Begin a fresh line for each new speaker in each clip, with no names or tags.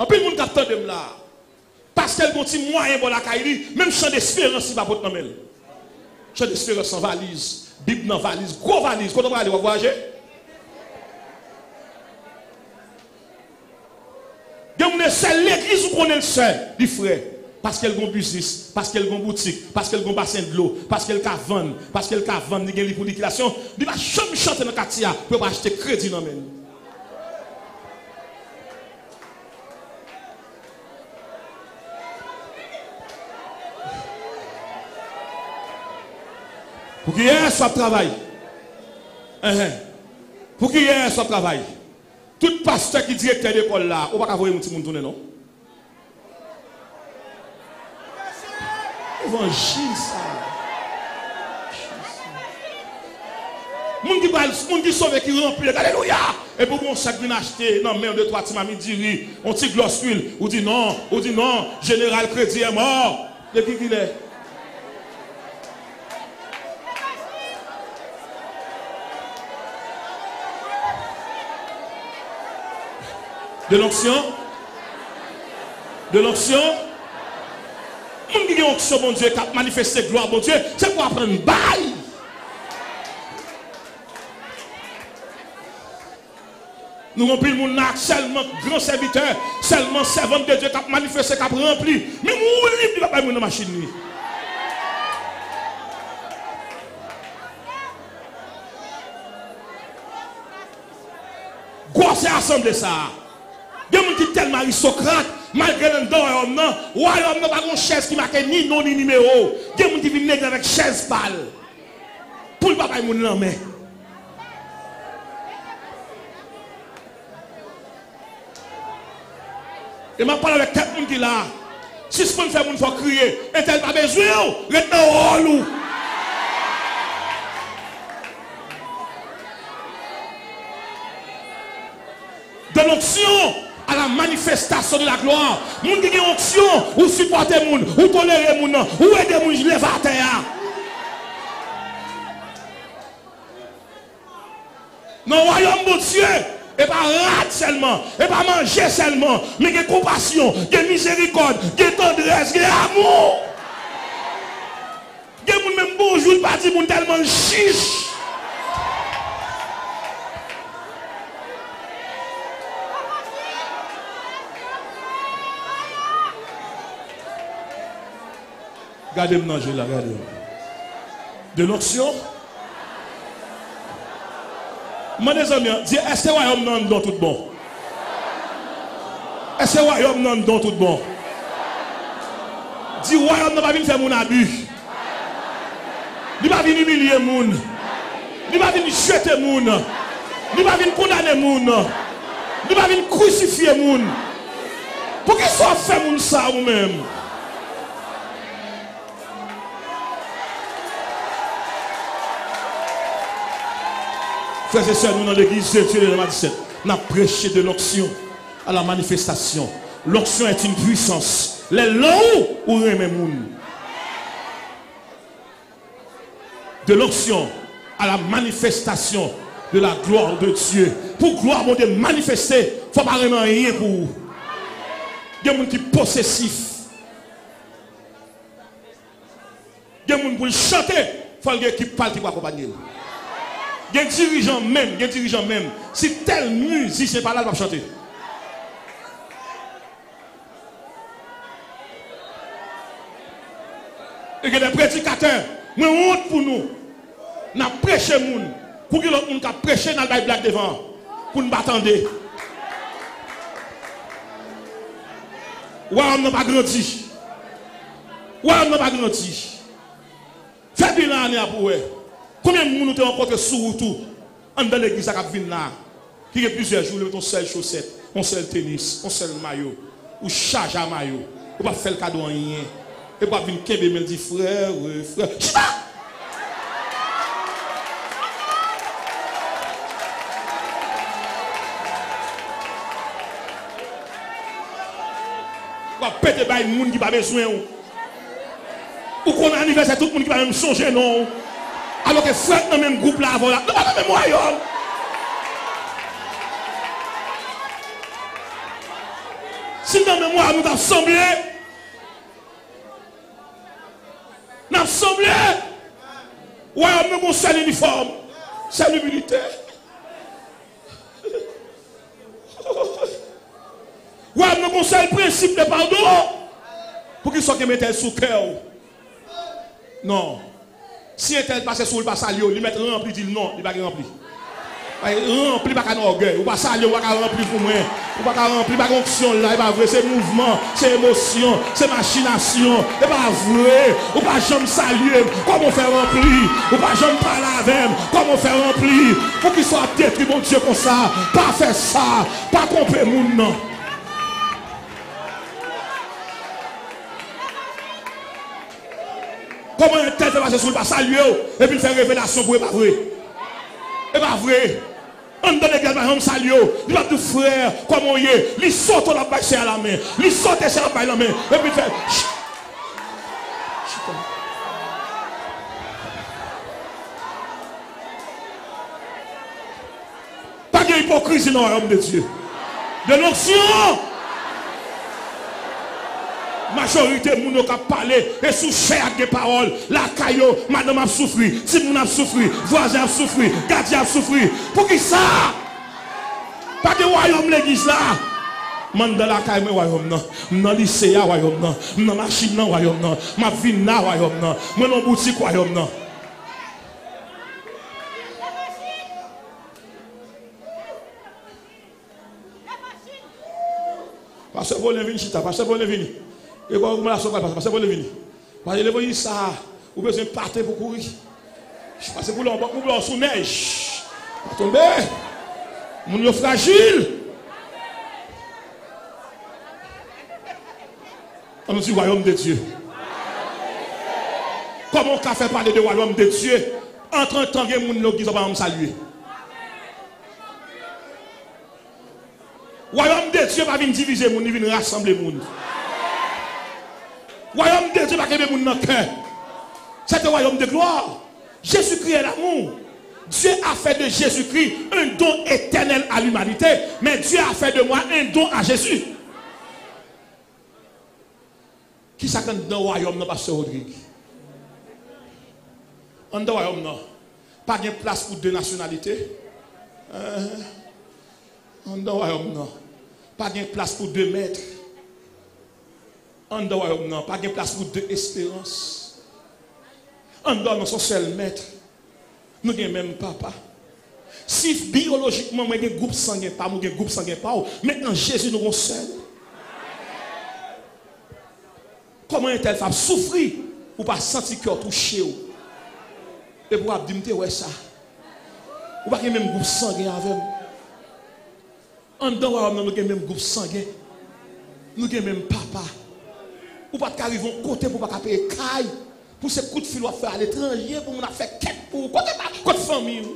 En plus, le monde qui attend là. Parce qu'elle continue moyen pour la Kairi, même chant d'espérance, il va pas te nommer. Chant d'espérance en valise, Bible dans valise, gros valise. Quand on va aller voyager, c'est l'église où on est le seul, les frères. Parce qu'elle a un business, parce qu'elle a une boutique, parce qu'elle a un bassin de l'eau, parce qu'elle a vendre, parce qu'elle a vendre, il y a une liquidation. Il va jamais chanter dans le quartier pour acheter crédit dans le. Pour qu'il y ait un soit travail. Pour qu'il y ait un soit travail. Tout pasteur qui est directeur d'école là, on va pas voir un petit monde tourner, non? Évangile ça. Moun qui sauve qui remplit, alléluia. Et pour mon sac vient acheter, non mais on deux trois petits mamies dit on petit gloss huile, ou dit non, général crédit est mort. De qui qu'il est? De l'onction? De l'onction? Moun qui a une onction, mon Dieu, qui a manifesté gloire, mon Dieu, c'est pour apprendre bail. Nous remplissons mon acte seulement grand serviteur, seulement servant de Dieu qui a manifesté, qui a rempli. Mais mon libre, il va pas dans la machine. Quoi c'est assemblé ça? Il y a des gens qui sont tellement aristocrates, malgré le royaume, royaume n'a pas une chaise qui marque ni nom ni numéro. Il y a des gens qui viennent avec chaise pâle. Pour le papa, il m'a dit, et je parle avec quelqu'un qui est là. Si ce qu'on fait, il faut crier. Et tel pas besoin, reste dans le rôle. De l'onction à la manifestation de la gloire. Moun qui a onction, ou supporter moun, ou tolérer moun, ou aider moun, je lève à terre. Non, royaume de Dieu, et pas rate seulement, et pas manger seulement, mais que compassion, que miséricorde, que tendresse, que amour. Que moun même bonjour, pas dit moun tellement chiche. Regardez-moi manger là, regardez. De l'onction. Moi, des amis, dis, est-ce que le royaume non dans tout bon? Est-ce que le royaume non dans tout bon? Dis, le royaume n'a pas venir faire mon abus. Il va venir humilier moun. Il va venir jeter moun. Il va venir condamner moun. Il va venir crucifier moun. Pour qu'il soit fait moun ça ou même? Frères et sœurs, nous dans l'église de Dieu de la 17, nous avons prêché de l'onction à la manifestation. L'onction est une puissance. Les langues ou les moun. De l'onction à la manifestation de la gloire de Dieu. Pour gloire, mon Dieu, manifester, il ne faut pas vraiment rien pour vous. Il y a des gens qui sont possessifs. Il y a des gens pour chanter, il faut qu'il parle qui va accompagner. Il y a un dirigeant même, si tel musicien pas là, il va chanter. Et il y a des prédicateurs, mais honte pour nous. Nous avons prêché moun, pour que l'autre monde a prêché dans le Bible black devant, pour nous attendre. Ouais, on n'a pas grandi. Ouais, on n'a pas grandi. Faites bilan année pour vous. Combien de monde nous avons rencontré sous tout dans l'église à Cap-Vin qui a plusieurs jours, on seul chaussette, on seul tennis, on seul maillot, ou charge à maillot, on va faire le cadeau en rien. Et pas venir kébé me dit frère, frère. Chita! On va péter par les gens qui n'ont pas besoin. Ou qu'on a un anniversaire, tout le monde qui va même changer, non? Alors que frère dans le même groupe là, avant là, dans le même royaume. Si dans mémoire nous avons semblé, nous avons semblé, ouais, on me conseille l'uniforme, c'est l'humilité. Ouais, on me conseille le principe de pardon pour qu'il soit qui mette sous cœur. Non. Si un tel passe sous le passe à lui, il met rempli, dit non, il va pas rempli. Rempli pas qu'un orgueil, ou pas ça, ou pas rempli pour moi, ou pas rempli pas fonction là, pas vrai, c'est mouvement, c'est émotion, c'est machination, c'est pas vrai, ou pas jamais saluer, comment faire remplir, ou pas jamais parler avec, comment faire remplir, pour qu'il soit détruit mon Dieu comme ça, pas faire ça, pas tromper moun non. Comment un tel fait passer sur le pas saluer et puis faire révélation pour pas vrai. Et pas vrai. On donne l'église, on salue. Il va dire frère, comment il est. Il saute la baisse à la main. Il saute la baisse à la main. Et puis fait. Pas d'hypocrisie dans le royaume de Dieu. De l'onction. Majorité de gens qui parlé et sous cher des paroles, la caillou, madame a souffert, si moun a souffert, voisin a souffert, gardien a souffert. Pour qui ça? Pas de royaume l'église là. Man dans la caille, royaume non. Dans le lycée, royaume non. Dans la machine, royaume non. Ma vie, royaume non. Moi, dans la boutique, royaume non. Parce que vous venez chita, parce que vous venez. Et quand vous m'avez sauvé, parce que vous venez. Parce que vous venez ça, vous avez besoin de partir pour courir. Parce que vous l'avez sous neige. Pas tomber. Vous êtes fragile. On nous dit royaume de Dieu. Comment on fait parler de royaume de Dieu entre un temps que nous qui sont saluer? Royaume de Dieu va venir diviser les gens, il vient rassembler les gens. Royaume de Dieu va créer les gens dans le cœur. C'est un royaume de gloire. Jésus-Christ est l'amour. Dieu a fait de Jésus-Christ un don éternel à l'humanité, mais Dieu a fait de moi un don à Jésus. Qui s'accorde dans le royaume, Pasteur Rodrigue? Dans le royaume, pas de place pour deux nationalités. Dans le royaume, pas de place pour deux maîtres. Dans le royaume, pas de place pour deux espérances. Dans son seul maître, nous avons même papa. Si biologiquement, nous avons un groupe sanguin, pas nous avons un groupe sanguin, pas maintenant Jésus nous avons seul. Comment est-elle femme souffrir ou pas sentir cœur touché et pour dire ouais ça. Ou pas que même groupe sanguin avec nous. En dehors nous avons même groupe sanguin. Nous avons même papa. Ou pas qu'arriver côté pour pas payer caille pour ces coups de fil à faire à l'étranger pour nous faire quête pour côté famille.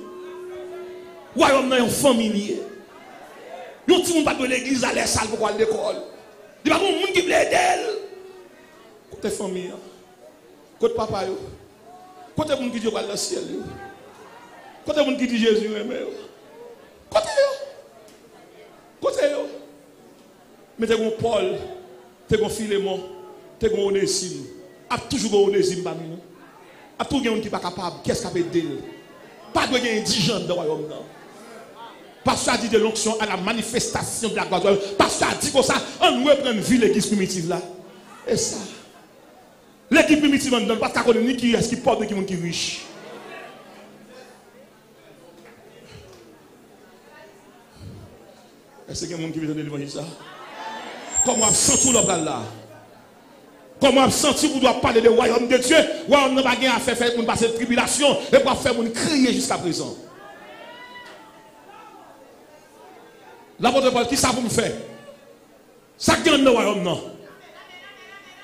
Ou alors nous avons une famille. Nous tout le monde pas de l'église à la salle pour aller à l'école. Il n'y a pas de monde qui veut aider. Côté famille, côté papa, côté monde qui dit dans le ciel, côté monde qui dit Jésus, côté mais t'es comme Paul, t'es comme Philémon, t'es comme Onésime, a toujours Onésime parmi nous, a toujours quelqu'un qui n'est pas capable, qu'est-ce qu'il peut aider? Pas de indigent dans le royaume. Pasteur a dit de l'onction à la manifestation de la gloire. Pasteur a dit comme ça, on reprend une vie l'église primitive là. Et ça. L'équipe primitive ne donne pas de connaître ni qui est-ce qui porte ni qui est riche. Est-ce qu'il y a des gens qui veulent donner ça? Comment senti le bras là? Comment senti vous doit parler du royaume de Dieu? Royaume n'a pas à faire pour passer de tribulation et pour faire pour crier jusqu'à présent. L'apôtre Paul, qui ça vous me fait? Ça gagne le royaume non.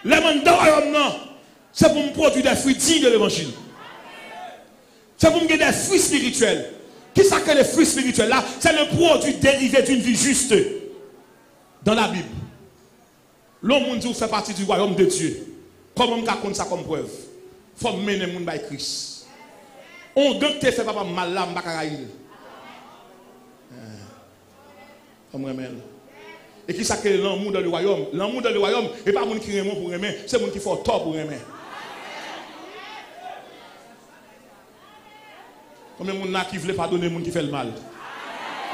Les mandats dans le royaume non. C'est pour me produire des fruits dignes de l'évangile. C'est pour me donner des fruits spirituels. Qui ça que les fruits spirituels là? C'est le produit dérivé d'une vie juste. Dans la Bible. L'homme dit fait partie du royaume de Dieu. Comment on compte ça comme preuve? Il faut mener le monde par Christ. On doit te faire pas mal là, m'bakaraïl. Et qui s'appelle l'amour dans le royaume. L'amour dans le royaume, et pas monde qui aime pour aimer, c'est monde qui fait tort pour aimer. Combien de monde qui veut pardonner monde qui fait le mal?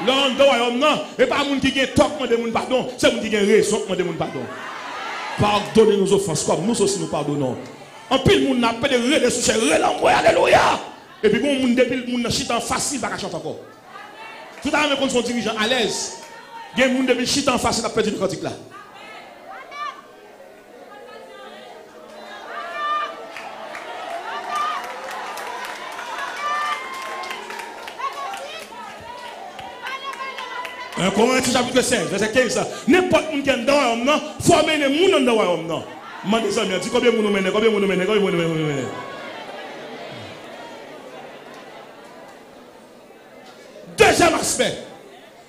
L'amour dans le royaume, non, et pas monde qui a tort pour demander pardon, c'est monde qui a raison pour demander pardon. Pardonnez nos offenses comme nous aussi nous pardonnons. En pile, monde n'a pas de relais sous ses relais, alléluia. Et puis, bon, depuis le monde chita facile, pas chanter encore. Tout à l'heure, quand son dirigeant à l'aise, il y a des gens depuis chita facile, à perdu le cantique là. Un Corinthiens chapitre 16, verset 15. N'importe qui est dans le royaume, il faut amener les gens dans le royaume. Je dis ça, dis combien de gens mènent, combien de gens mènent, combien de gens mènent. Deuxième aspect,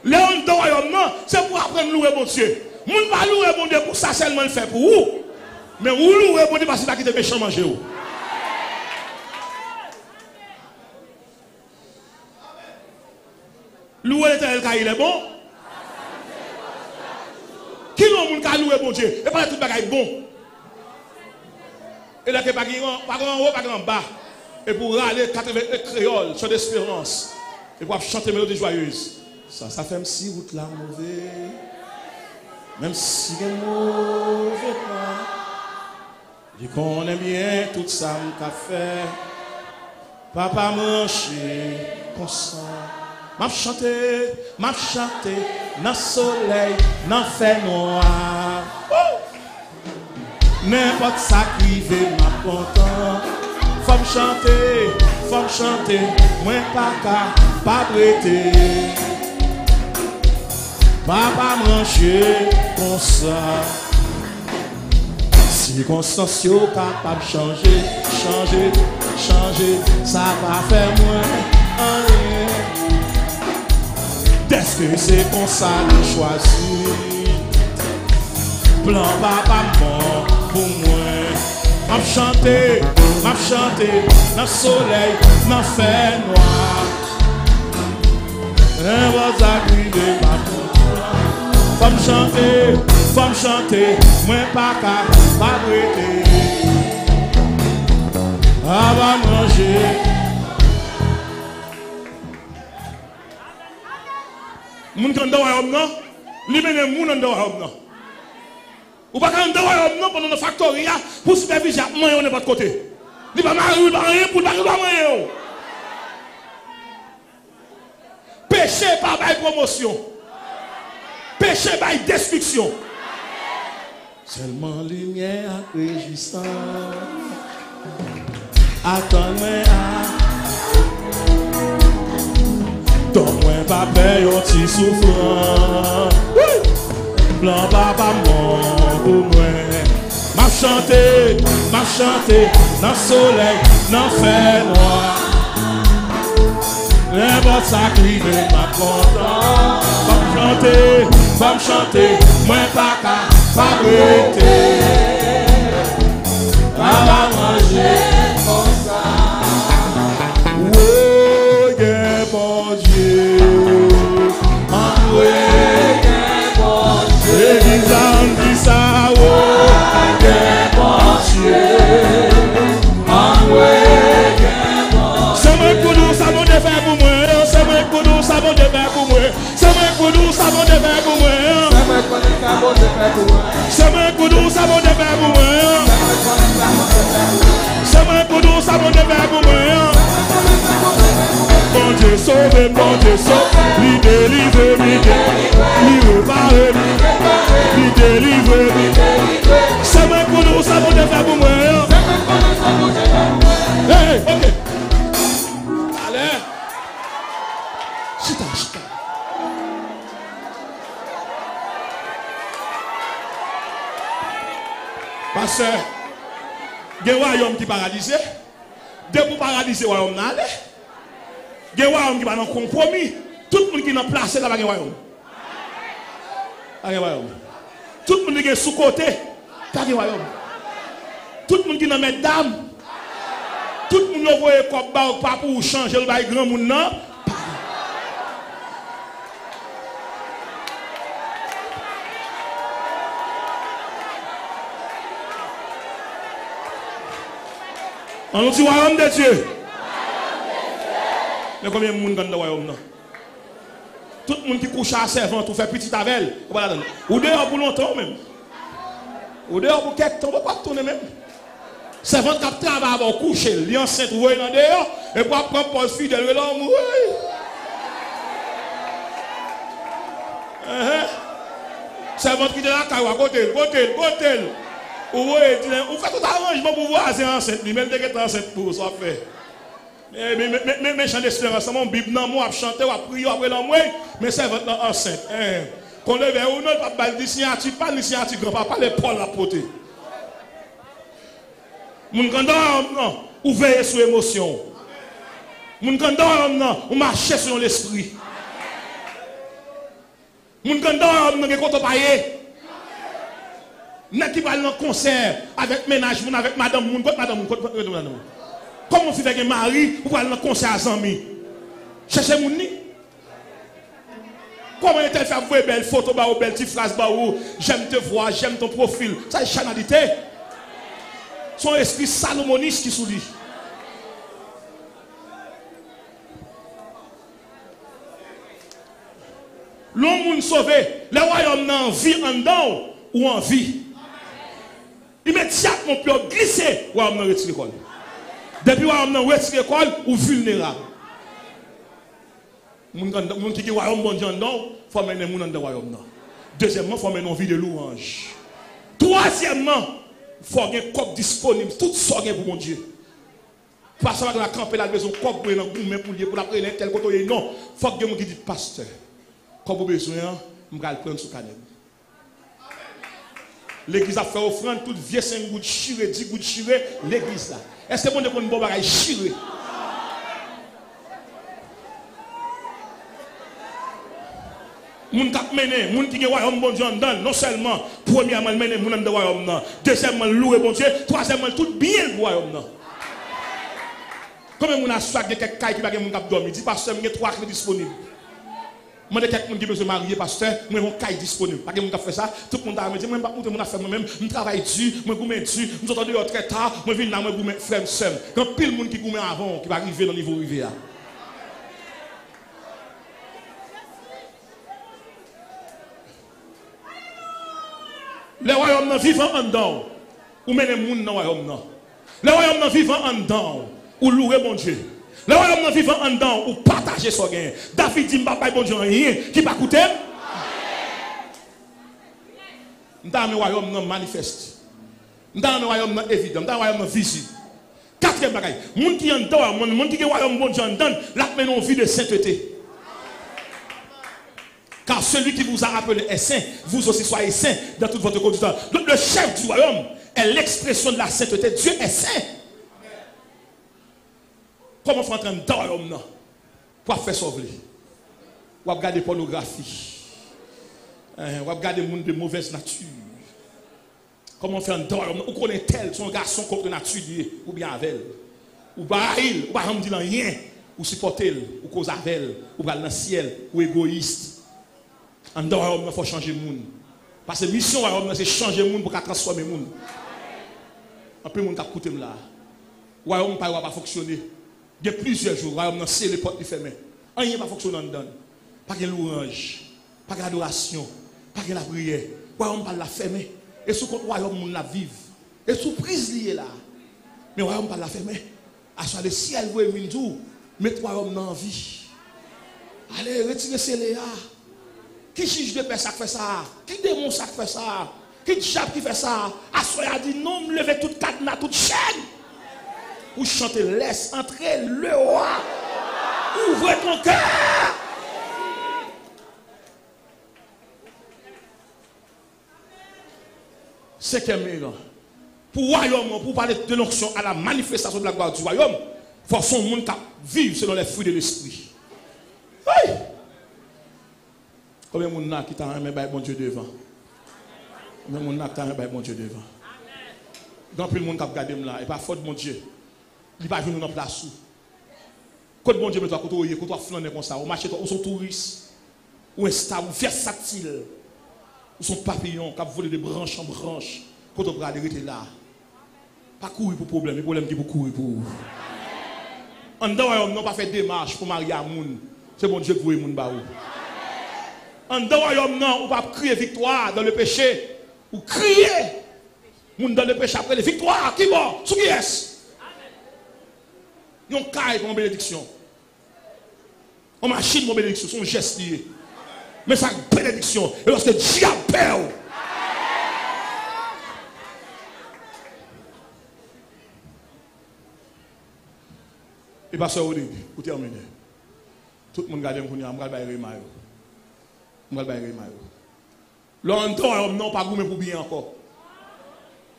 les gens dans le royaume, c'est pour apprendre à louer mon Dieu. Vous ne pas louer mon Dieu pour ça seulement le faire pour vous. Mais vous louez mon Dieu parce qu'il va quitter méchant manger. Louer l'éternel car il est bon. Qui non moun ka louer bon Dieu? Et pas tout bagay bon. Et là que pas en haut, pas en bas. Et pour râler 80 créoles sur l'espérance. Et pour chanter mélodie joyeuse. Ça fait même si route là mauvais. Même si est mauvais pas. Je connais bien tout ça m'a fait. Papa manché comme ça. M'a chanté dans le soleil, dans le fait noir. N'importe ça qui veut m'a content. Faut me chanter, moi pas prêter. Papa manger comme ça. Circonstances capable changer, ça va faire moins rien. Est-ce que c'est comme ça que je choisis? Plan papa bon pour moi. M'a chanté dans le soleil, dans le fait noir. Un vos agrippés pas content. Faut me chanter, moi pas prêter. Avant manger. Moun kan dans royaume non, li mène moun dans royaume non. Ou pas kan dans royaume non pendant le factoria pour superviser manger n'importe côté. Li pas marié, pas rien pour pas manger. Péché par bail promotion. Péché par destruction. Seulement lumière réjouissante. Attends-moi donne-moi pas peur, un petit souffrant. Blanc papa mon pour moi. M'a chanté dans le soleil, dans le fait noir. N'importe ça qui veut m'a content. Faut me chanter, moi pas prêter. Papa manger comme ça. Bon Dieu, sauve, bon Dieu, sauve, lui délivre, lui repare, lui délivre, c'est moi pour nous, ça va faire pour moi. Hey, ok. Allez. Chita. Parce que, il y a un royaume qui est paralysé. Dès pour paralyser le royaume, il y a un royaume qui va dans compromis. Tout le monde qui est placé là, il y a un royaume. Tout le monde qui est sous-côté, il y a un royaume. Tout le monde qui est dans mes dames. Tout le monde qui voit comme pas pour changer le grand monde. On dit royaume de Dieu. Mais combien de monde dans le royaume là? Tout le monde qui couche à servant, tout fait petit avec ou dehors pour longtemps même. Ou dehors pour quelques temps, pas tourner même. Servant qui travaille à coucher, il est enceinte, ou dans dehors, et pour prendre pause fidèle, il est là, servant qui est là, à côté. Ou fait tout arrangement pour voir c'est enceinte, même dès que tu enceinte pour ça fait. Mais méchant d'espérance, mon Bible, non, moi, chanter, ou prier, après l'homme, mais c'est votre enceinte. Qu'on le verra ou non, pas de signature, pas de signature, grand-papa, pas les Paul à porter. Mon grand-homme, non, ou veillez sur l'émotion. Mon grand-homme, non, ou marchez sur l'esprit. Mon grand-homme, non, quand on paye. N'a qui va dans concert avec ménage, avec madame, madame. Comment vous faites un mari pour aller dans le concert à Zami? Cherchez mon nid. Comment est-elle fait vous belle photo, belle petite phrase, j'aime te voir, j'aime ton profil. Ça est chanalité. Son esprit salomoniste qui sourit. L'homme sauvé, le royaume n'a vie en dedans ou en vie. Immédiatement, on peut glisser, ou on retire l'école. Depuis on retire l'école, ou vulnérable. Les gens qui ont un royaume bon Dieu, il faut mener les gens dans le royaume. Deuxièmement, il faut mener une vie de louange. Troisièmement, il faut avoir un corps disponible, tout ça pour mon Dieu. Pas seulement la camper la maison, corps pour la prendre tel côté. Non, il faut que vous dites, pasteur, quand vous avez besoin, je vais le prendre sur le canal. L'église a fait offrande, toute vieille 5 gouttes chiré, 10 gouttes chiré, l'église là. Est-ce que vous avez un bon bagage chiré? Moun kap mené, moun qui est royaume bon Dieu en donne, non seulement premièrement mené moun dans royaume non, deuxièmement louer bon Dieu, troisièmement tout bien le royaume non. Comme moun a soit de quelques cailles qui va moun kap dormir, dit pasteur, j'ai 3 clés disponibles. Moi de quelqu'un qui veut se marier pasteur, moi mon caille disponible. Pas que moun kap fait ça, tout le monde a me dit moi pas monter mon affaire moi même, je travaille dessus, moi goumé dessus, nous entendons dehors très tard, moi viens là moi goumé frère seul. Quand pile monde qui goumé avant qui va arriver dans niveau rivière. Le royaume vivant en dedans, ou menez les gens dans le royaume. Le royaume vivant en dedans, ou louer bon Dieu. Le royaume vivant en dedans, ou partager son gain. David dit, papa, bon Dieu, rien qui va coûter. Dans le royaume manifeste. Dans le royaume évident. Dans le royaume visible. Quatrième bagaille. Les gens qui en dedans, les gens qui ont le royaume bon Dieu en dedans, là, menons une vie de sainteté. Car celui qui vous a appelé est saint, vous aussi soyez saint dans toute votre conduite. Donc le chef du royaume est l'expression de la sainteté. Dieu est saint. Comment faut entrer dans le royaume pour faire sauver? Ou regarder pornographie. Ou regarder les gens de mauvaise nature. Comment faire dans le royaume? Ou connaît tel son garçon contre nature ou bien avec elle. Ou pas il, ou pas dire rien, ou supporter, ou cause avec elle, ou pas dans le ciel, ou égoïste. En dehors, il faut changer le monde. Parce que la mission, c'est changer le monde pour transformer le monde. Un peu de monde qui a écouté là. Le royaume ne va pas fonctionner. Il y a plusieurs jours, le royaume c'est les portes fermées. Rien ne va fonctionner dedans. Pas de louange, pas d'adoration, pas de la prière. Le royaume va la fermer. Et sous le royaume, la vive. Et sous prise liée là. Mais le royaume va la fermer. À soit le ciel, vous avez mettez le royaume dans la vie. Allez, retirez ces léas. Qui juge de paix ça fait ça? Qui démon ça fait ça? Qui diable qui fait ça? Assoya a dit non, me levez toute cadenas, toute chaîne. Ou chanter, laisse entrer le roi. Ouvre ton cœur. Cinquième élément. Pour le royaume, pour parler de l'onction à la manifestation de la gloire du royaume, il faut son monde vivre selon les fruits de l'esprit. Oui. Combien de gens qui t'ont aimé bon Dieu devant? Combien de gens qui t'ont aimé bon Dieu devant? Grand peu de monde qui a regardé là, et pas faute de mon Dieu. Il ne va pas venir dans la place. Quand bon Dieu me doit côtoyer, quand tu flâner comme ça, au marché, ou son touriste, ou un star, ou versatile, ou son papillon qui a volé de branche en branche, quand tu vas arrêter là. Pas courir pour problème, le problème qui pour courir pour vous. En dehors, on n'a pas fait démarche pour marier à moun. C'est bon Dieu que vous voyez moun ba ou. En dehors, on n'a pas crier victoire dans le péché. Ou crier moun dans le péché après les victoires. Qui bon? Sous qui est-ce? Yon caille pour une bénédiction. On machine pour bénédiction, son geste lié. Mais ça bénédiction. Et lorsque Dieu appelle. Et pasteur Odé, pour terminer. Tout le monde regarde mon on va bailler mayo. On va bailler mayo. Longtemps non pas goumé pour bien encore.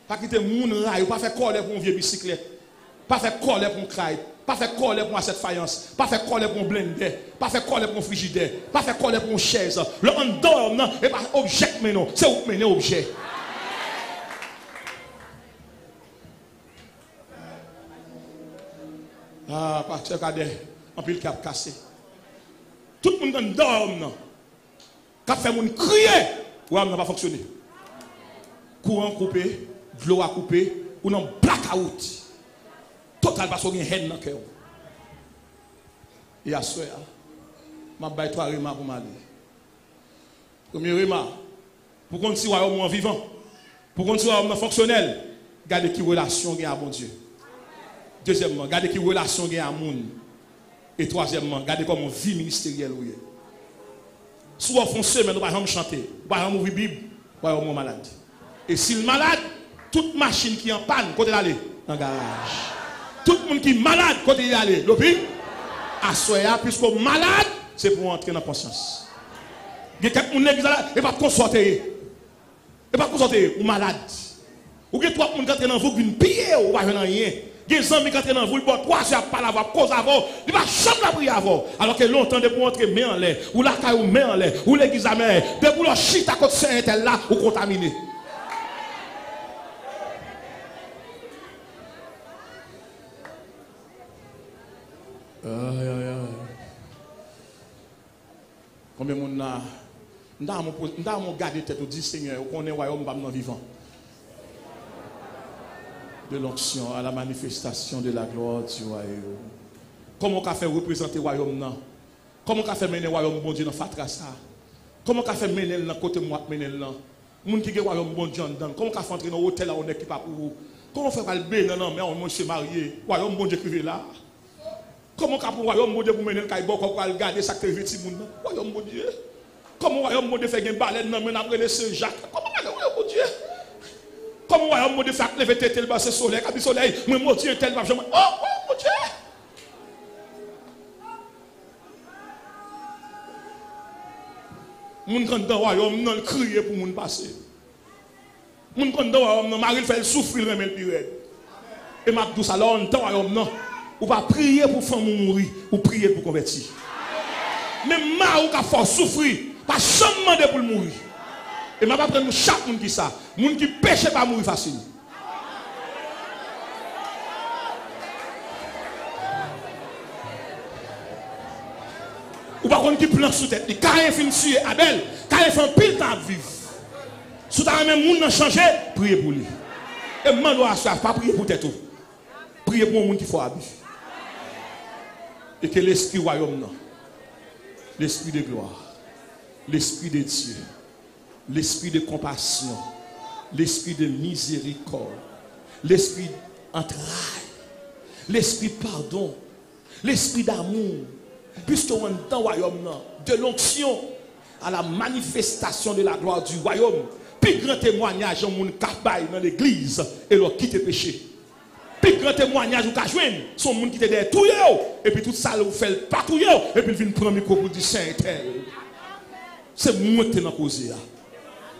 Pas quitter moun rail, pas faire coller pour un vieux bicyclette. Pas faire coller pour un craie, pas faire coller pour cette faïence, pas faire coller pour un blender, pas faire coller pour un frigidaire, pas faire coller pour une chaise. Longtemps non et pas objet mais non, c'est où mener objet. Ah, pasteur Cadet, en pile cap cassé. Tout le monde dort, cap fait moun crier, ou n'a pas fonctionné. Courant coupé, de l'eau a coupé, ou non blackout. Total parce qu'on a une haine dans le cœur. Et à ce moment, je vais vous 3 remarques pour m'aller. Premier remarque, pour qu'on soit au moins vivant, pour qu'on soit au moins fonctionnel, gardez qui relation avec bon Dieu. Deuxièmement, gardez qui relation avec un monde. Et troisièmement, gardez comment vie ministérielle. Soit on fait semaine, on va chanter, on va ouvrir Bible, on va être malade. Et s'il est malade, toute machine qui est en panne, côté d'aller dans le garage. Tout le monde qui est malade, côté d'aller, l'opé, à soya, puisque malade, c'est pour entrer dans la conscience. Il y a quelqu'un qui est pas consorter. Et pas consorter, ou malade. Ou il y a 3 personnes qui entrent dans vous, qui ne pillent, ou pas rien. Il y a des gens qui entrent dans vous, ils boivent 3 heures par la voix, cause avant, ils ne vont jamais la prier avant. Alors que longtemps, de pour entrer main en l'air, ou la caille ou main en l'air, ou l'église à main, de pour leur chute à côté de Saint-Intel là, ou contaminé. Combien de monde a nous garder tête au dit Seigneur, qu'on est royaume pas vivant. De l'onction à la manifestation de la gloire du royaume. Comment on a fait représenter le royaume là? Comment on a fait mener le royaume bon Dieu dans Fatra ça? Comment on a fait mener le côté moi mener là? Moun qui est royaume bon Dieu dedans. Comment on a fait entrer dans l'hôtel là on est qui pas pour vous? Comment on fait pas le bénin non mais on se marié. Royaume bon Dieu qui là. Comment on a pour royaume bon Dieu pour mener le caillou pour regarder ça que vêti moun là? Royaume bon Dieu. Comment royaume bon Dieu fait une baleine non mais après le Saint-Jacques. Comment royaume bon Dieu? Comment royaume bon Dieu fait lever tête le bas ce soleil, quand le soleil, moi mon Dieu tel va jamais. Oh mon Dieu. Moun quand dans royaume non crier pour moun passer. Moun quand dans royaume non Marie fait souffrir le même pire. Et m'a tout ça là dans royaume non. Ou pas prier pour femme mourir, ou prier pour convertir. Même ma ou ka force souffrir, pas jamais demander pour mourir. Et m'a pas prendre chaque monde qui ça, monde qui pêche pas mourir facile. Ou pas contre qui plan sous tête, quand il fin tuer Abel, quand il fait un pile temps vivre. Sous ta même monde n'a changé, priez pour lui. Et moi doit pas prier pour tête tout. Priez pour un monde qui faut habiter. Et que l'esprit royaume, l'esprit de gloire, l'esprit de Dieu, l'esprit de compassion, l'esprit de miséricorde, l'esprit entraille, l'esprit pardon, l'esprit d'amour, puisque on est dans le royaume, de l'onction à la manifestation de la gloire du royaume, puis grand témoignage en monde cabaye dans l'église et leur quitte péché. Puis grand témoignage ou ka joindre son monde qui te derrière tout et puis tout ça vous fait patrouiller et puis il vient prendre micro pour dire Saint-Tel. C'est moi qui dans cause là.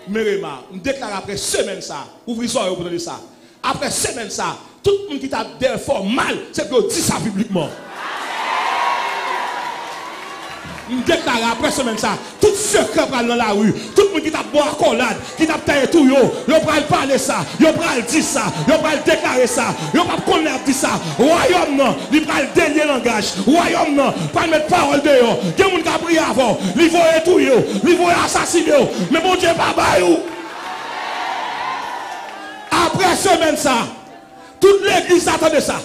Mais on déclare après semaine ça, ouvrez ça pour dire ça. Après semaine ça, tout le monde qui t'a derrière fort mal, c'est que dit ça publiquement. On déclare après semaine ça, tout secret dans la rue, tout le monde qui t'a boit accolade, qui t'a taillé tout yo pral parler ça, yo pral dire ça, yo pral déclarer ça, yo pas connaître dire ça. Royaume non, il pral délier langage. Royaume non, pas mettre parole de yo. Gen moun ka prier avant, li voye tout yo, li voye assassiner yo, mais bon Dieu pas ba yo. Après semaine ça, Toute l'église attend de ça.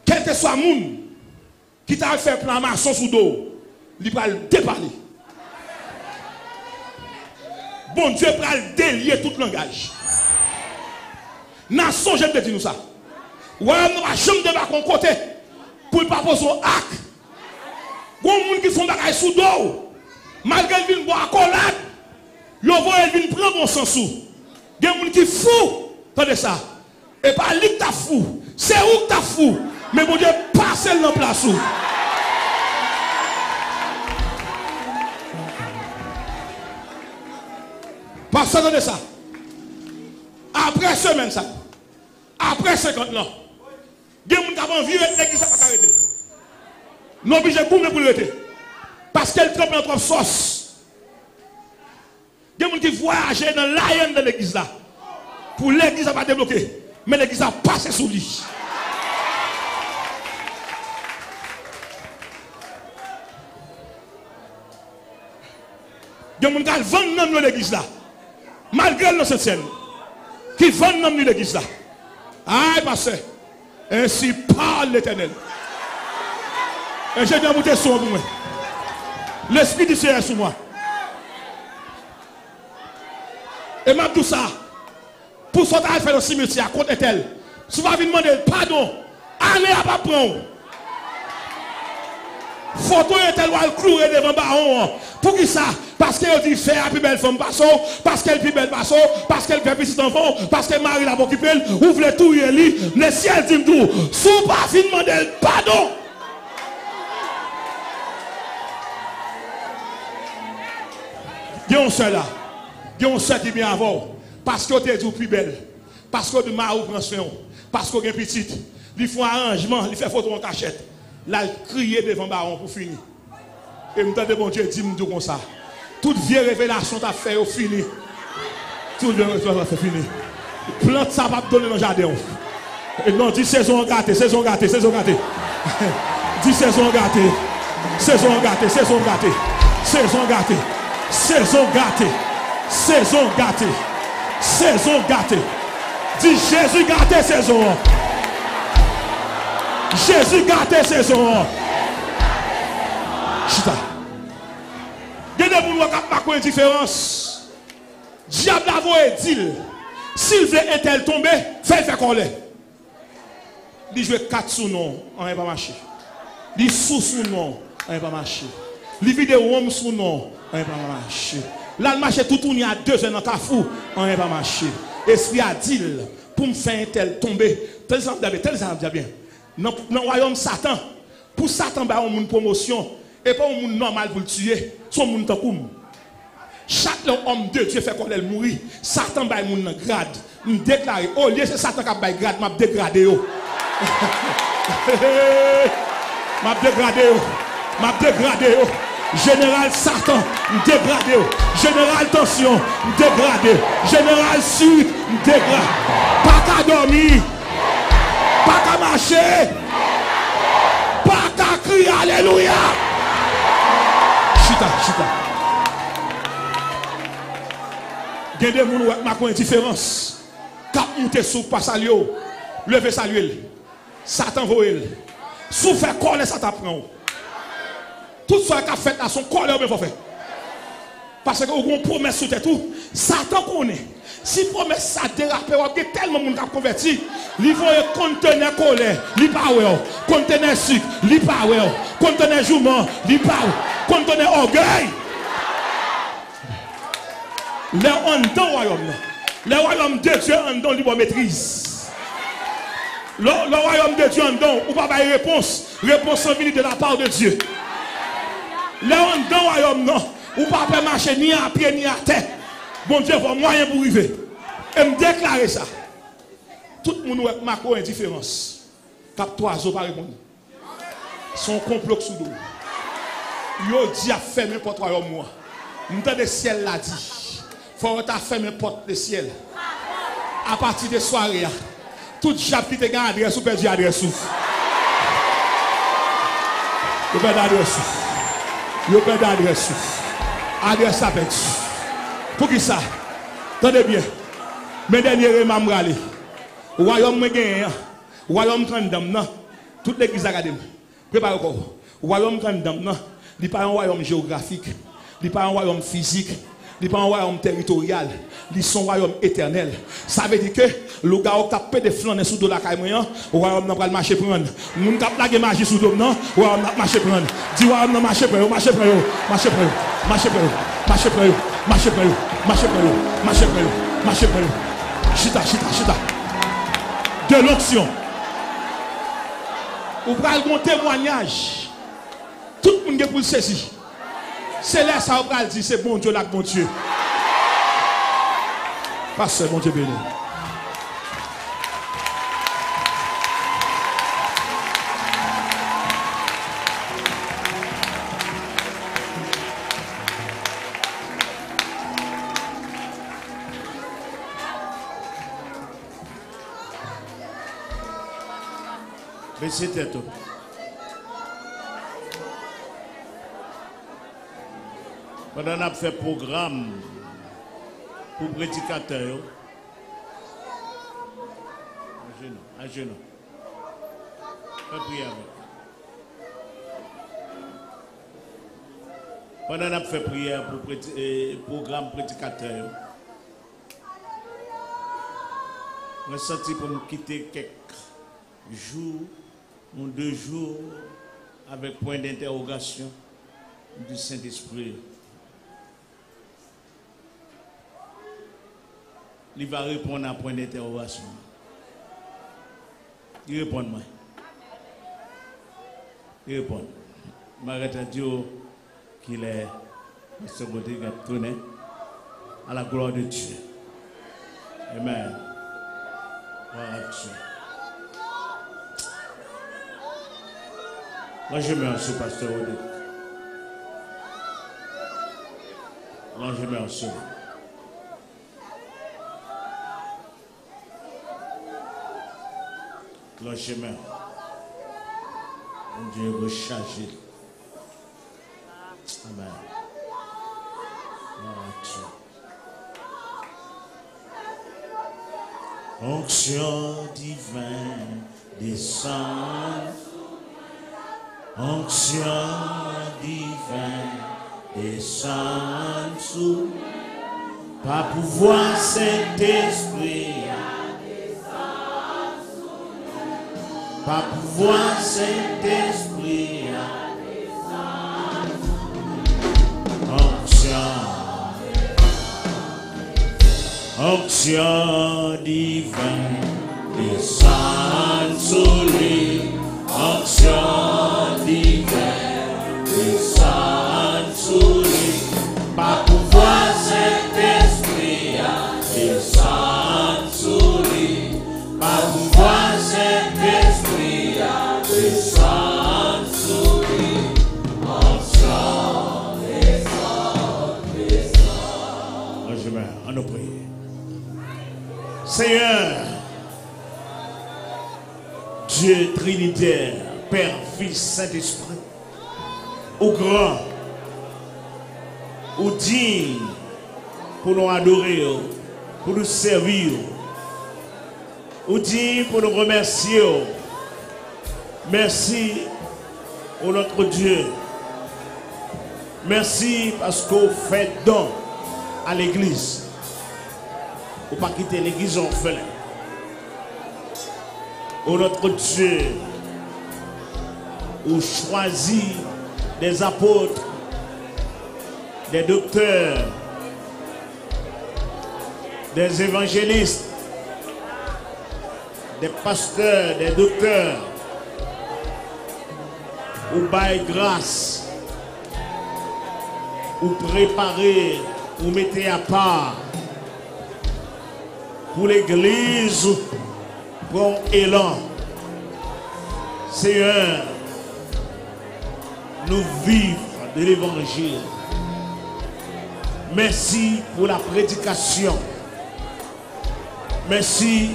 Quel que soit le monde qui t'a fait plan maçon sous dos, il va le déparler. Bon Dieu va le délier tout langage. Nation, j'aime te dire nous ça. Ouais, nous va jamais débarquer à côté pour ne pas poser un acte. Il y a des gens qui font des choses sous dos. Malgré qu'ils viennent boire accolade, ils viennent prendre mon sens sous. Il y a des gens qui sont fous. Attendez ça. Et pas lui qui t'a fou. C'est où que t'as fou. Mais bon Dieu, passe dans la place où. Parce que de ça. Après semaine ça. Après 50 ans. Il y a des gens qui ont viré l'église à pas arrêter. Non, obligé de pour l'arrêter. Parce qu'elle trempe dans trop sauce. Il y a des gens qui voyagent dans l'AN de l'église là. Pour l'église à pas débloquer. Mais l'église a passé sous lui. Il y a des gens qui vendent dans l'église là. Malgré le scène. Qui vendent dans l'église là. Aïe, pasteur. Ainsi parle l'Éternel. Et j'ai bien monté sur moi. L'Esprit du Seigneur est sur moi. Et m'a tout ça. Pour ce que tu fait dans le cimetière, contre tel. Si vous avez demandé pardon, allez à pas prendre. Photo est tel ou elle clouer devant baron. Pour qui ça? Parce qu'elle dit faire la plus belle femme passo, parce qu'elle est plus belle passo, parce qu'elle fait petit enfant, parce que Marie l'a occupé, ouvre tout et lit, le ciel dit tout. Si vous pas fin demander pardon. Il y a un seul là. Il y a un seul qui vient avant. Parce que tu es plus belle. Parce que tu m'as pris soin. Parce que tu es petite. Il faut un arrangement, il fait photo en cachette. Là, il crie devant le baron pour finir. Et me de bon Dieu dit comme ça. Toute vieille révélation t'a fait au fini. Toute vieille révélation t'a fait fini. Plante ça va te donner dans le jardin. Et non, 10 saisons gâtées, saison gâtée, saison gâtée. 10 saisons gâtées. Saison gâtée, saison gâtée. Saison gâtée. Saison gâtée. Saison gâtée. Saison gâtée. Dis Jésus gâté saison. Jésus gâté saison. Chita. Il y a des gens qui n'ont pas de différence. Diable a voulu dire, s'il veut un tel tomber, fait colère. Il joue 4 sous non, on n'est pas marché. Il sous non, on n'est pas marché. Il vide homme sous non, on n'est pas marché. Là, le marché tout tourne à 2 heures dans ta fou, on n'est pas marché. Esprit a dit, pour me faire un tel tomber, tel ça bien. Dans le royaume Satan, pour Satan, il y a une promotion. Et pas un monde normal pour le tuer, son monde takoum. Chaque homme de Dieu fait qu'on elle mourir. Satan va moun grade. Me déclarer, oh lieu c'est Satan qui va grade, m'a dégradé yo. M'a dégradé yo. M'a dégradé yo. Général Satan, me dégradé yo. Général tension, me dégradé. Général sud, me dégradé. Pas qu'à dormir. Pas qu'à marcher. Pas qu'à crier alléluia. Chita. Il y a des gens qui ont une différence. Quand on est sous pas saluer, lever saluer. Satan voit. Sous faire coller, ça t'apprend. Tout ce qui a fait à son colère, il faut faire. Parce que vous avez une promesse sur tout. Satan connaît. Si promesse ça dérape, il y a tellement de monde qui a converti. Il faut contenir colère, il pas contenir sucre, il pas contenir jument, il pas contenir orgueil. Les en dans royaume. Le royaume de Dieu en don libre maîtrise. Le royaume de Dieu en don, ou pas de réponse. Réponse en venue de la part de Dieu. Le en don royaume non, ou pas marcher ni à pied ni à terre. Bon Dieu va moyen pour arriver. Et me déclarer ça. Tout le monde a marqué une différence. Cap 3 jours par répondre. Son complot sous l'eau. Yo dit a fait n'importe quoi moi. M'entend le ciel l'a dit. Faut ta fait n'importe le ciel. À partir de soirée, tout chapitre qui a adresse ou perdu adresse. Yo perdu adresse. Yo perdu adresse. Adresse à perdu. Pour qui ça? Attendez bien. Mes derniers m'amrali. Royaume gagné, royaume condamné, toute l'église a regardé. Préparez-vous. Royaume condamné, il n'est pas un royaume géographique, il n'est pas un royaume physique, il n'est pas un royaume territorial, il est un royaume éternel. Ça veut dire que le gars qui a tapé des flancs sous de la caille, le royaume n'a pas le marché prendre. Nous avons plagué magie sous le non, le royaume n'a pas marché prendre. Dis royaume n'a marché prendre, marché prendre, marché prendre, marché prendre, marché prendre, marché prendre, marché prendre, marché prendre, marché prendre. Chita, chita, chita. De l'onction. Vous prenez un témoignage. Tout le monde est pour le saisir. C'est là ça vous dire c'est bon Dieu là, bon Dieu. Pasteur, bon Dieu béni.
Baissez tête. Pendant qu'on a fait programme pour prédicateurs, à genoux. Fais prier avec. Pendant qu'on a fait prière pour programme prédicateur, on a senti pour nous quitter quelques jours ou 2 jours avec point d'interrogation du Saint-Esprit. Il va répondre à point d'interrogation. Il répond moi. Il répond. M'arrête à Dieu qu'il est ce côté qui a tourné à la gloire de Dieu. Amen. Gloire à Dieu. Moi je mets en sous, pasteur Odé. Moi je mets en sous. Le chemin. Mon Dieu vous charger. Amen. Onction divine descend. Onction divine descend sous. Par pouvoir Saint-Esprit. Par pouvoir Saint-Esprit, onction divine, descend sur lui, onction divine, descend sur lui, par pouvoir Saint-Esprit, descend sur lui, par pouvoir Saint-Esprit, descend sur lui, onction, descend. Je mets en nos prières. Seigneur, Dieu Trinitaire, Père, Fils, Saint-Esprit, au grand, au digne, pour nous adorer, pour nous servir, au digne pour nous remercier. Merci au notre Dieu. Merci parce qu'on fait don à l'église. Ou pas quitter l'église orphelin. Au notre Dieu, ou choisit des apôtres, des docteurs, des évangélistes, des pasteurs, des docteurs, ou bail grâce, ou préparer, ou mettez à part pour l'église, pour élan. Seigneur, nous vivons de l'évangile. Merci pour la prédication. Merci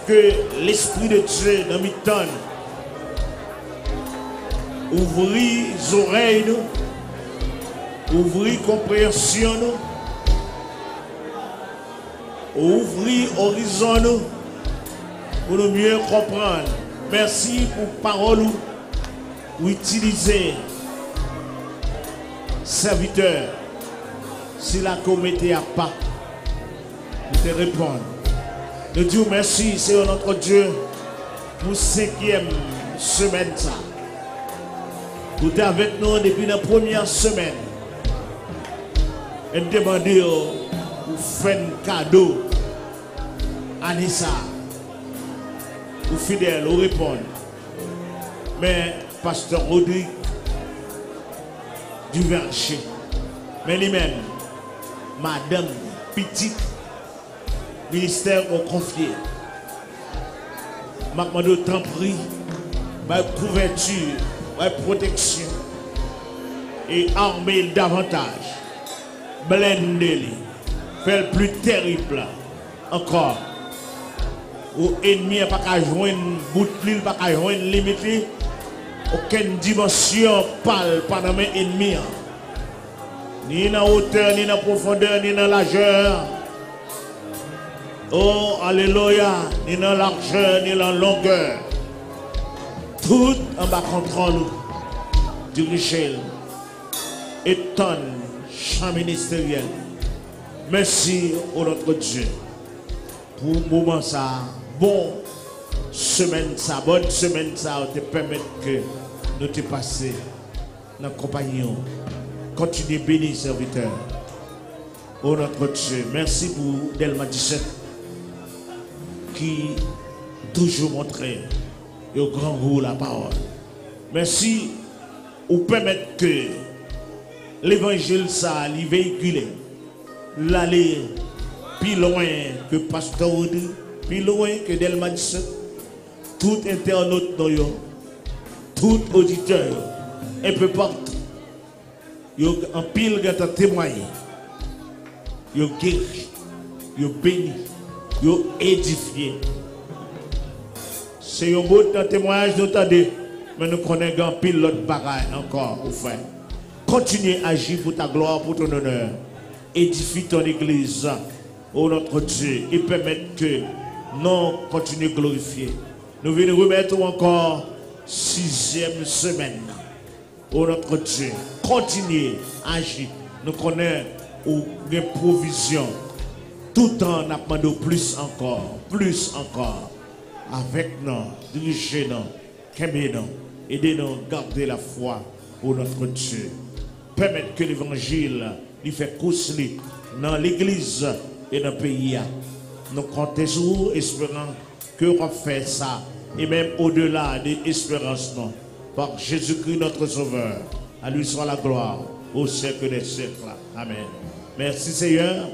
que l'Esprit de Dieu dans mes temps ouvrit les oreilles, ouvrit compréhension, ouvrit horizon pour nous mieux comprendre. Merci pour parole ou utiliser serviteur. Si la communauté a pas, nous te répondre. Nous disons merci, c'est notre Dieu, pour 5e semaine. Ça. Vous êtes avec nous depuis la première semaine. Et demander pour faire un cadeau à Nissa. Pour fidèle, vous répondre. Mais Pasteur Rodrigue du Vercher, mais lui-même, Madame Petite, ministère au confié. Je demande tant pris, couverture, protection et armer davantage. Blender, faire le plus terrible encore. Aux ennemis, pas qu'à joindre bout de l'île, pas qu'à joindre limite. Aucune dimension parle pendant mes ennemis. Ni dans la hauteur, ni dans la profondeur, ni dans la largeur. Oh, alléluia. Ni dans la largeur, ni dans la longueur. Tout en bas contre nous. Diriger. Étonne. Champ ministériel. Merci au notre Dieu. Pour le moment ça. Bon. Semaine ça, bonne semaine ça, te permettre que nous te passer dans la compagnie. Continuez bénir serviteur. Oh notre Dieu, merci pour Delma 17 qui toujours montrait au grand goût la parole. Merci pour permettre que l'évangile ça, il véhicule, l'aller plus loin que Pasteur Audi, plus loin que Delma 17. Tout internaute, tout auditeur, un peu partout, en pile qui a témoigné, yo guéri, yo béni, yo édifié. C'est un beau témoignage d'entendre, mais nous connaissons un pile l'autre bagaille encore au fait. Continue à agir pour ta gloire, pour ton honneur. Édifie ton église, oh notre Dieu, et permettre que nous continuons à glorifier. Nous venons remettre encore 6e semaine. Oh notre Dieu, continuez à agir. Nous connaissons des provisions. Tout le temps, nous demandons plus encore. Avec nous, dirigez-nous, aimez-nous, aidez-nous à garder la foi pour notre Dieu. Permettre que l'évangile lui fait course dans l'église et dans le pays. Nous comptons sur vous, espérant que vous faites ça, et même au-delà de l'espérance, par Jésus-Christ notre Sauveur. À lui soit la gloire, au siècle des siècles. Amen. Merci Seigneur.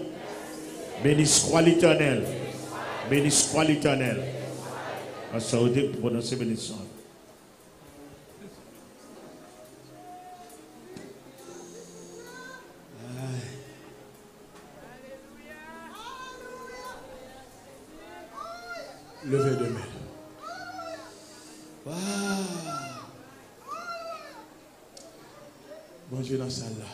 Béni soit l'Éternel. Béni soit l'Éternel. On se retrouve pour prononcer bénédiction.
Levez de main. Wow. Bon Dieu dans la salle là.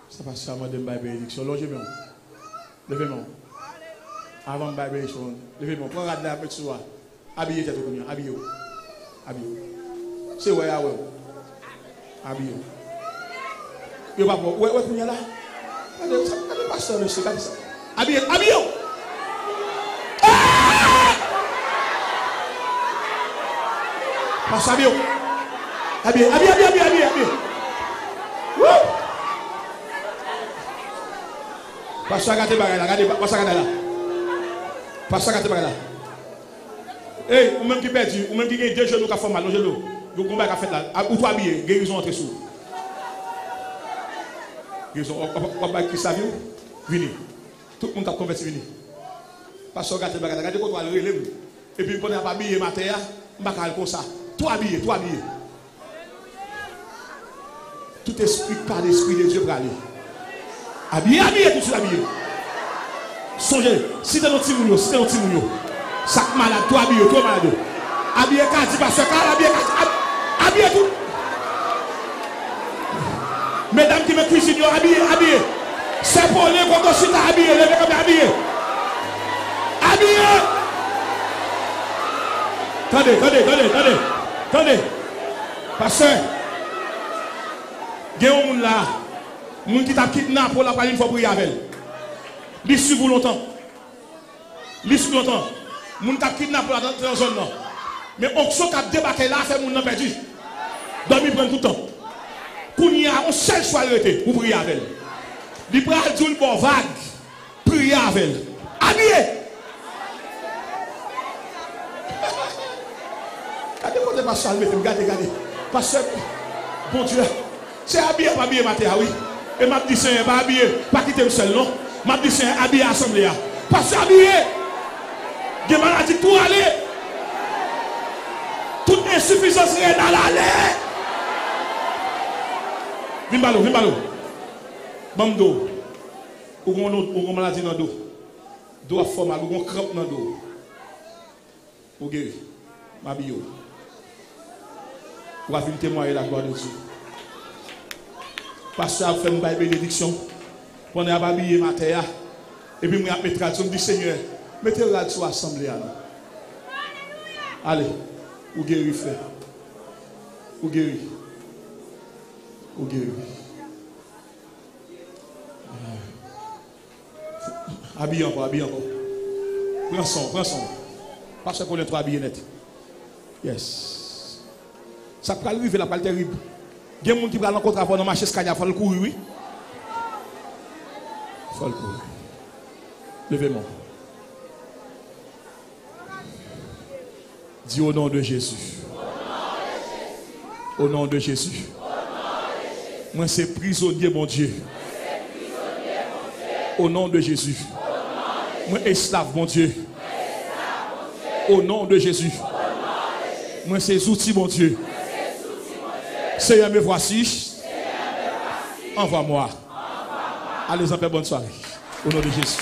Ça passe seulement de ma bénédiction. Longez-moi. Levez-moi. Avant de ma bénédiction. Levez-moi. Prends la avec soi. Habillez tête au habillez. Habillez. C'est ouais à ouais. Habillez. Yo pas ouais ouais là. Regardez pasteur monsieur comme ça. Habillez. Passe habillé. Passe à gâter bagay là, regardez, passe à gâter là. Passe à gâter bagay là. Hey, ou même qui perdu, ou même qui gagne 2 genoux qui font mal, genoux. Vous combat qu'a fait là, ou toi habillé, guérison entre sous. Guérison, on va qui savent venez. Tout le monde a converti venez. Passe à gâter bagay là, regardez quoi relève. Et puis quand on a pas habillé matin, on va comme ça. Tout habillé. Tout esprit par l'esprit de Dieu pour aller. Habillé, tout de suite habillé. Songez, si c'est notre timounio, sac malade, tout habillé, tout malade. Habillé, quasi, parce que habillé tout. Mesdames qui me cuisinent, habillé. C'est pour les qu'on consulte habillé, les mecs habillé. Habillé. Attendez. Pasteur, il y a un monde là, monde qui t'a kidnappé pour la parler une fois pour y aller. Il suit vous longtemps. Monde t'a kidnappé pour la dans zone là. Mais on qui a débarqué là, fait monde perdu. Dormi prend tout le temps. Pour y a on seul choix arrêté pour prier avec. Il prend du bon vague. Prier avec. Habillé. Regardez pas ça, regardez. Parce que, bon Dieu, c'est habillé, pas habillé, matin, oui. Et m'a dit, c'est pas habillé, pas quitter le seul, non. M'a dit, c'est habillé à l'assemblée. Parce que habillé, il y a maladie tout aller. Toute insuffisance est dans l'aller. Vimbalo. Bamdo. Ou on maladie dans le dos. Dos à forme, ou on crampe dans le dos. Ou guéri. Mabio. Pour venir témoigner la gloire de Dieu. Pasteur a fait une bénédiction. On a habillé ma terre. Et puis, je me traduis, je me dis, Seigneur, mettez le radio sur l'assemblée. Allez, ou guéri, frère. Ou guéri. Habillez encore. Prends son. Pasteur pour les trois habillés net. Yes. Ça peut arriver la balle terrible. Il y a des gens qui vont rencontrer avant de marcher Scania, il faut le courir, oui. Il faut le courir. Levez-moi. Dis au nom de Jésus. Au nom de Jésus. Moi, c'est prisonnier, mon Dieu. Au nom de Jésus. Moi, esclave, mon Dieu. Au nom de Jésus. Moi, c'est outils, mon Dieu. Seigneur, me voici. Envoie-moi. Allez, en paix, bonne soirée. Au nom de Jésus.